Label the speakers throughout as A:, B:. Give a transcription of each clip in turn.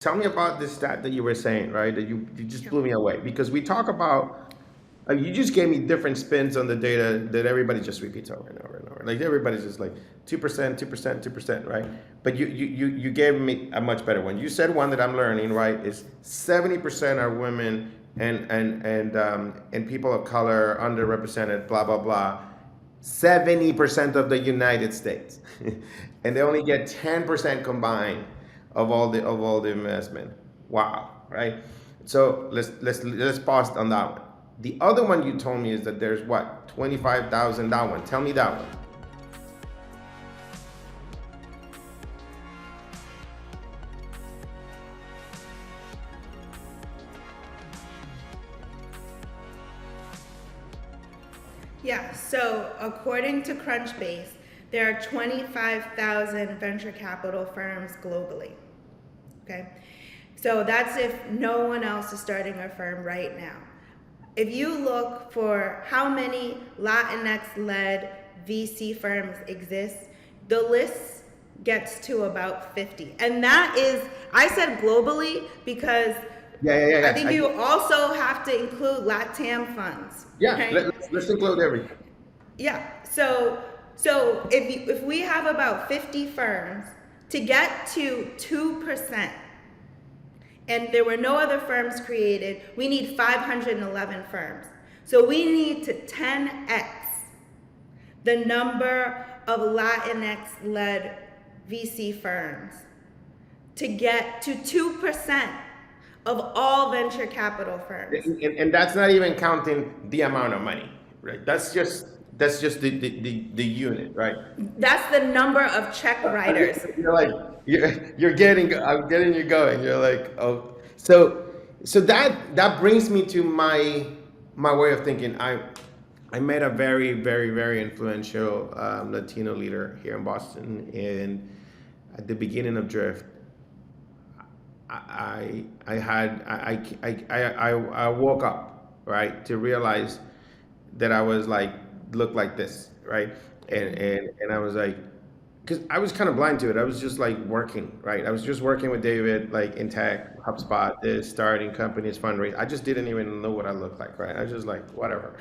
A: Tell me about this stat that you were saying, right? That you just blew me away because we talk about, you just gave me different spins on the data that everybody just repeats over and over and over. Like everybody's just like 2%, 2%, 2%, right? But you gave me a much better one. You said one that I'm learning, right? Is 70% are women and people of color, underrepresented, blah blah blah. 70% of the United States, and they only get 10% combined of all the investment. Wow, right? So let's pause on that one. The other one you told me is that there's what, 25,000. That one. Tell me that one.
B: Yeah, so according to Crunchbase, there are 25,000 venture capital firms globally. Okay, so that's if no one else is starting a firm right now. If you look for how many Latinx-led VC firms exist, the list gets to about 50. And that is, I said globally because I think you also have to include LATAM funds.
A: Yeah,
B: Right?
A: let's include everything.
B: Yeah. So if we have about 50 firms to get to 2%, and there were no other firms created, we need 511 firms. So we need to 10x the number of Latinx-led VC firms to get to 2% of all venture capital firms.
A: And that's not even counting the amount of money, right? That's just the unit, right?
B: That's the number of check writers.
A: You're like you're getting, I'm getting you going. You're like, oh, so that brings me to my way of thinking. I met a very influential Latino leader here in Boston, and at the beginning of Drift, I woke up, right, to realize that I was like, looked like this, right, and I was like, because I was kind of blind to it. I was just like working, right? I was just working with David, like in tech, HubSpot, this starting companies, fundraising. I just didn't even know what I looked like, right? I was just like, whatever.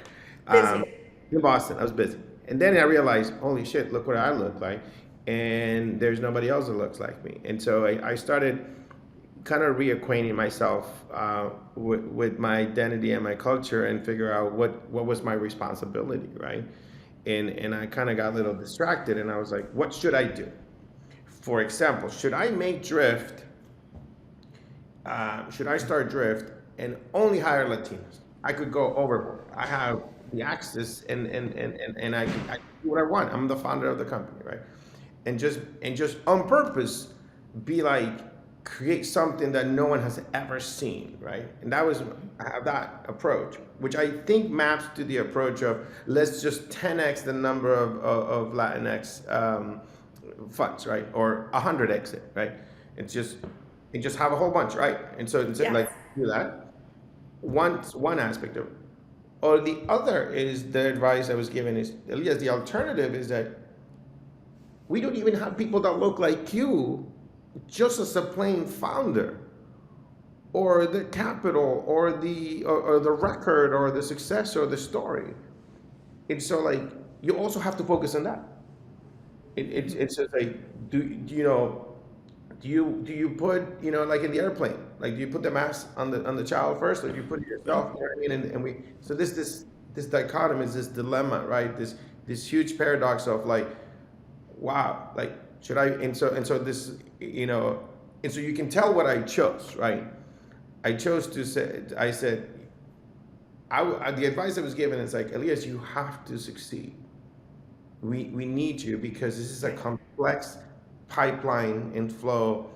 B: Busy.
A: In Boston, I was busy, and then I realized, holy shit, look what I look like, and there's nobody else that looks like me. And so I started kind of reacquainting myself with my identity and my culture and figure out what was my responsibility, right? And I kind of got a little distracted and I was like, what should I do? For example, should I make Drift, should I start Drift and only hire Latinos? I could go overboard. I have the access and I can do what I want. I'm the founder of the company, right? And just on purpose be like, create something that no one has ever seen, right? And that was, I have that approach, which I think maps to the approach of let's just 10x the number of Latinx funds, right? Or 100x it, right? It's just, and just have a whole bunch, right? And so instead
B: Yes.
A: like do that. One aspect of it. Or the other is the advice I was given is, Elias, the alternative is that we don't even have people that look like you just as a plain founder or the capital or the record or the success or the story. And so like you also have to focus on that. It's just like, do you put, like in the airplane, like do you put the mask on the child first or do you put it yourself? You know what I mean? And we, so this dichotomy is this dilemma, right? This huge paradox of like, wow, like should I, and so this, and so you can tell what I chose, right? I chose to say, I said, the advice I was given is like, Elias, you have to succeed. We need you because this is a complex pipeline and flow,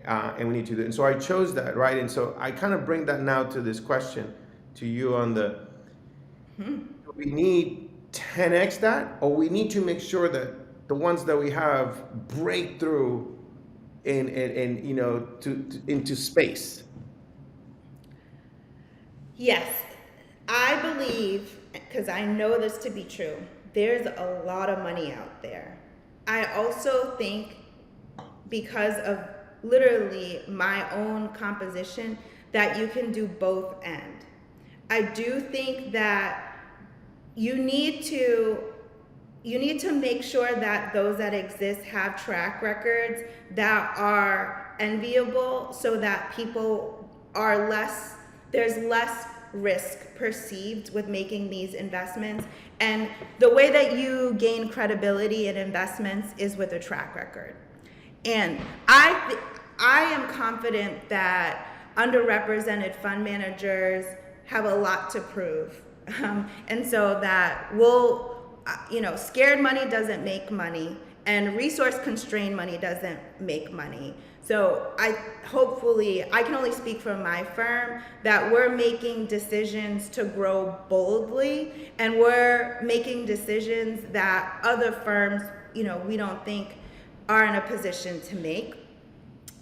A: and we need to do it. And so I chose that, right? And so I kind of bring that now to this question to you on the, we need 10x that, or we need to make sure that the ones that we have break through into space.
B: Yes, I believe, because I know this to be true, there's a lot of money out there. I also think because of literally my own composition that you can do both end. I do think that you need to make sure that those that exist have track records that are enviable, so that people are there's less risk perceived with making these investments. And the way that you gain credibility in investments is with a track record. And I am confident that underrepresented fund managers have a lot to prove. And so that scared money doesn't make money, and resource constrained money doesn't make money. So I can only speak for my firm, that we're making decisions to grow boldly, and we're making decisions that other firms, we don't think are in a position to make.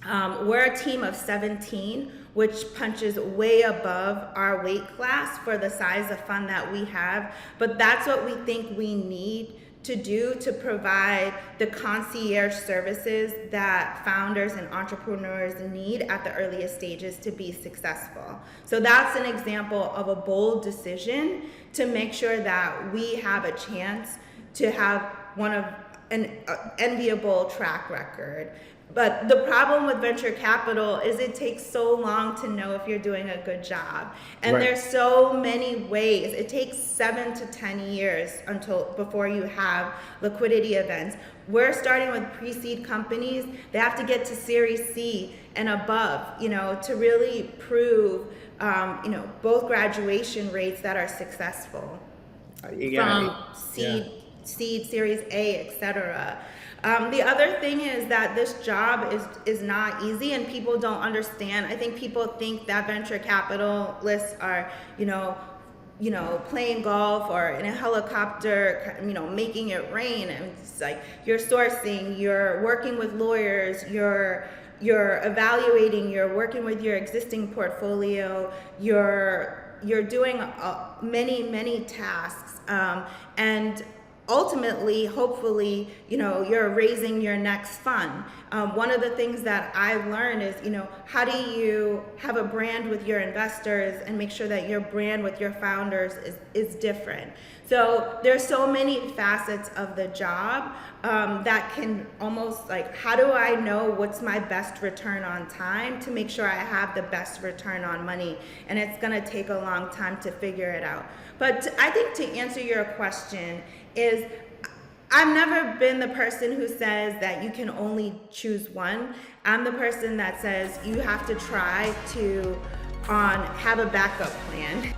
B: We're a team of 17, which punches way above our weight class for the size of fund that we have. But that's what we think we need to do to provide the concierge services that founders and entrepreneurs need at the earliest stages to be successful. So that's an example of a bold decision to make sure that we have a chance to have an enviable track record. But the problem with venture capital is it takes so long to know if you're doing a good job. And there's so many ways. It takes 7 to 10 years before you have liquidity events. We're starting with pre-seed companies. They have to get to Series C and above, to really prove, both graduation rates that are successful from seed, Series A, etc. The other thing is that this job is not easy, and people don't understand. I think people think that venture capitalists are, playing golf or in a helicopter, making it rain. And it's like you're sourcing, you're working with lawyers, you're evaluating, you're working with your existing portfolio, you're doing many tasks, and ultimately, hopefully, you're raising your next fund. One of the things that I've learned is, how do you have a brand with your investors and make sure that your brand with your founders is different? So there's so many facets of the job that can almost how do I know what's my best return on time to make sure I have the best return on money? And it's gonna take a long time to figure it out. But I think to answer your question is, I've never been the person who says that you can only choose one. I'm the person that says you have to try to have a backup plan.